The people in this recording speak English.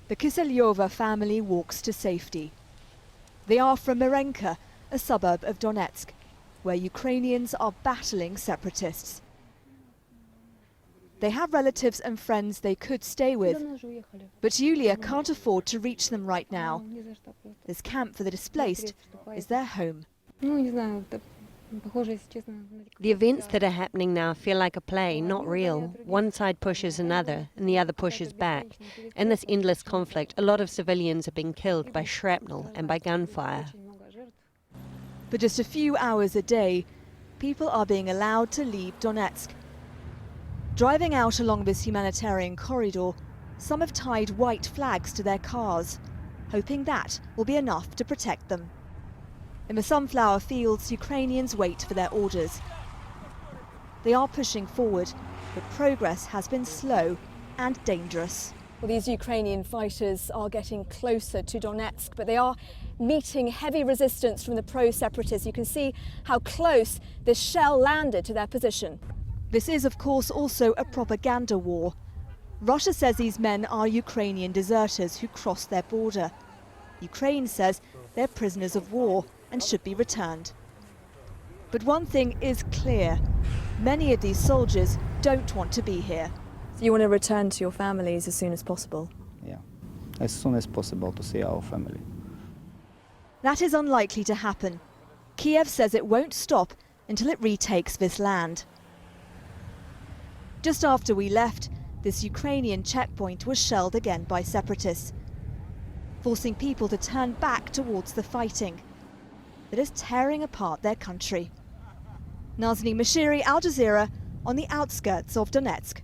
The Kiselyova family walks to safety. They are from Marenka, a suburb of Donetsk, where Ukrainians are battling separatists. They have relatives and friends they could stay with, but Yulia can't afford to reach them right now. This camp for the displaced is their home. The events that are happening now feel like a play, not real. One side pushes another, and the other pushes back. In this endless conflict, a lot of civilians are being killed by shrapnel and by gunfire. For just a few hours a day, people are being allowed to leave Donetsk. Driving out along this humanitarian corridor, some have tied white flags to their cars, hoping that will be enough to protect them. In the sunflower fields, Ukrainians wait for their orders. They are pushing forward, but progress has been slow and dangerous. Well, these Ukrainian fighters are getting closer to Donetsk, but they are meeting heavy resistance from the pro-separatists. You can see how close this shell landed to their position. This is, of course, also a propaganda war. Russia says these men are Ukrainian deserters who crossed their border. Ukraine says they're prisoners of war and should be returned. But one thing is clear. Many of these soldiers don't want to be here. So you want to return to your families as soon as possible? Yeah, as soon as possible to see our family. That is unlikely to happen. Kiev says it won't stop until it retakes this land. Just after we left, this Ukrainian checkpoint was shelled again by separatists, forcing people to turn back towards the fighting that is tearing apart their country. Nazanin Mashiri, Al Jazeera, on the outskirts of Donetsk.